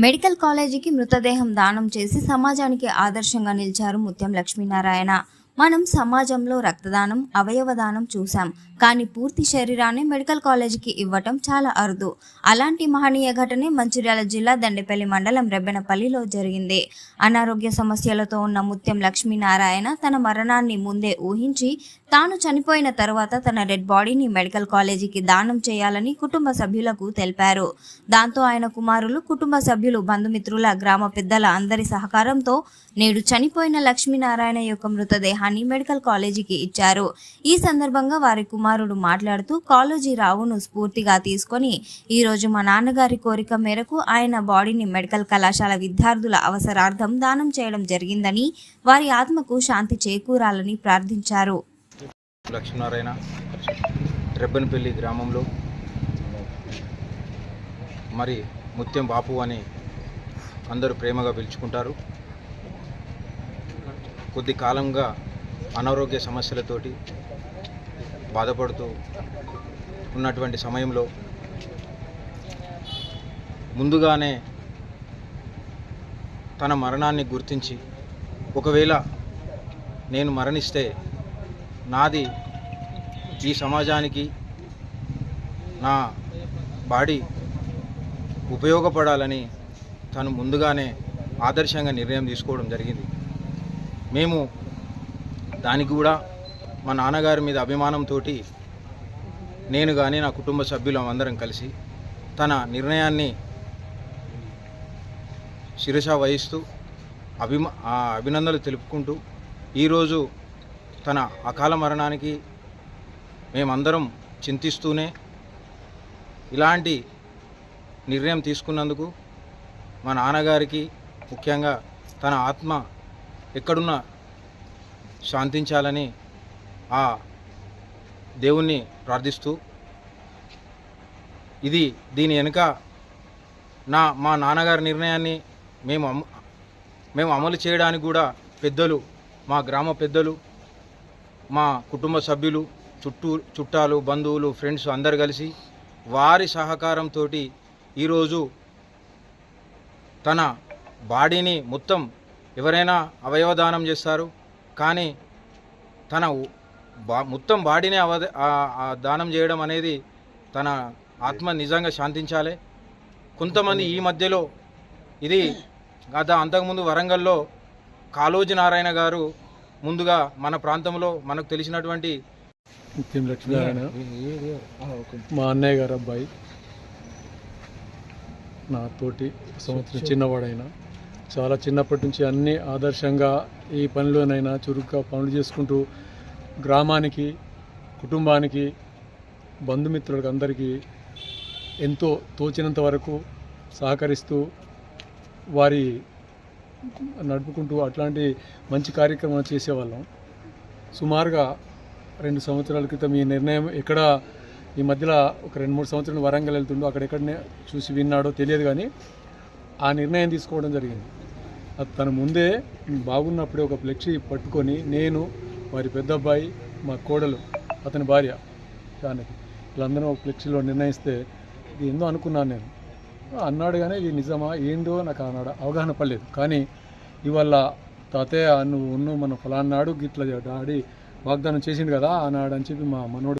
Medical కాలేజీకి మృతదేహం దానం చేసి సమాజానికి ఆదర్శంగా నిలిచారు ముత్యం లక్ష్మీనారాయణ. మనం సమాజంలో రక్తదానం, అవయవ దానం చూసాం, కానీ పూర్తి శరీరాన్ని మెడికల్ కాలేజీకి ఇవ్వటం చాలా అరుదు. అలాంటి మహనీయ ఘటనే మంచిర్యాల జిల్లా దండేపల్లి మండలం రెబ్బెనపల్లిలో జరిగింది. అనారోగ్య సమస్యలతో ఉన్న ముత్యం లక్ష్మీనారాయణ తన మరణాన్ని ముందే ఊహించి తాను చనిపోయిన తర్వాత తన డెడ్ బాడీని మెడికల్ కాలేజీకి దానం చేయాలని కుటుంబ సభ్యులకు తెలిపారు. దాంతో ఆయన కుమారులు, కుటుంబ సభ్యులు, బంధుమిత్రుల, గ్రామ పెద్దల అందరి సహకారంతో నేడు చనిపోయిన లక్ష్మీనారాయణ యొక్క మృతదేహాన్ని మెడికల్ కాలేజీకి ఇచ్చారు. ఈ సందర్భంగా వారి కుమారుడు మాట్లాడుతూ, కాలేజీ రావును స్ఫూర్తిగా తీసుకొని ఈరోజు మా నాన్నగారి కోరిక మేరకు ఆయన బాడీని మెడికల్ కళాశాల విద్యార్థుల అవసరార్థం దానం చేయడం జరిగిందని, వారి ఆత్మకు శాంతి చేకూరాలని ప్రార్థించారు. లక్ష్మీనారాయణ రెబ్బెనపల్లి గ్రామంలో మరి ముత్యం బాపు అని అందరూ ప్రేమగా పిలుచుకుంటారు. కొద్ది కాలంగా అనారోగ్య సమస్యలతోటి బాధపడుతూ ఉన్నటువంటి సమయంలో ముందుగానే తన మరణాన్ని గుర్తించి, ఒకవేళ నేను మరణిస్తే నాది ఈ సమాజానికి నా బాడీ ఉపయోగపడాలని తను ముందుగానే ఆదర్శంగా నిర్ణయం తీసుకోవడం జరిగింది. మేము దానికి కూడా మా నాన్నగారి మీద అభిమానంతో నేను కానీ నా కుటుంబ సభ్యులం అందరం కలిసి తన నిర్ణయాన్ని శిరస వహిస్తూ అభినందనలు తెలుపుకుంటూ ఈరోజు తన అకాల మరణానికి మేమందరం చింతిస్తూనే ఇలాంటి నిర్ణయం తీసుకున్నందుకు మా నాన్నగారికి, ముఖ్యంగా తన ఆత్మ ఎక్కడున్నా శాంతించాలని ఆ దేవుణ్ణి ప్రార్థిస్తూ, దీని వెనుక మా నాన్నగారి నిర్ణయాన్ని మేము అమలు చేయడానికి కూడా పెద్దలు, మా గ్రామ పెద్దలు, మా కుటుంబ సభ్యులు, చుట్టాలు, బంధువులు, ఫ్రెండ్స్ అందరు కలిసి వారి సహకారంతో ఈరోజు తన బాడీని మొత్తం ఎవరైనా అవయవదానం చేస్తారు, కానీ తన మొత్తం బాడీని దానం చేయడం అనేది తన ఆత్మ నిజంగా శాంతించాలి. కొంతమంది ఈ మధ్యలో ఇది అంతకుముందు వరంగల్లో కాళోజీ నారాయణ గారు ముందుగా మన ప్రాంతంలో మనకు తెలిసినటువంటి ముత్యం లక్ష్మీనారాయణ మా అన్నయ్య గారు అబ్బాయి, నా తోటి సంవత్సరం చిన్నవాడైనా చాలా చిన్నప్పటి నుంచి అన్ని ఆదర్శంగా ఈ పనిలోనైనా చురుగ్గా పనులు చేసుకుంటూ గ్రామానికి, కుటుంబానికి, బంధుమిత్రులకు అందరికీ ఎంతో తోచినంత వరకు సహకరిస్తూ వారి నడుపుకుంటూ అట్లాంటి మంచి కార్యక్రమాలు చేసేవాళ్ళం. సుమారుగా 2 సంవత్సరాల క్రితం ఈ నిర్ణయం ఎక్కడ ఈ మధ్యలో ఒక 2-3 సంవత్సరాలు వరంగల్ వెళ్తుండో అక్కడెక్కడనే చూసి విన్నాడో తెలియదు, కానీ ఆ నిర్ణయం తీసుకోవడం జరిగింది. అది తన ముందే బాగున్నప్పుడే ఒక ఫ్లెక్సీ పట్టుకొని నేను, వారి పెద్ద అబ్బాయి, మా కోడలు, అతని భార్య దానికి వీళ్ళందరూ ఒక ఫ్లెక్సీలో నిర్ణయిస్తే ఇది ఏందో అనుకున్నాను నేను. అన్నాడు కానీ ఇది నిజమా ఏందో నాకు అన్నాడు అవగాహన పడలేదు. కానీ ఇవాళ తాతయ్య నువ్వు మన ఫలానాడు గిట్ల డాడీ వాగ్దానం చేసిండు కదా ఆనాడు అని చెప్పి మా మనోడు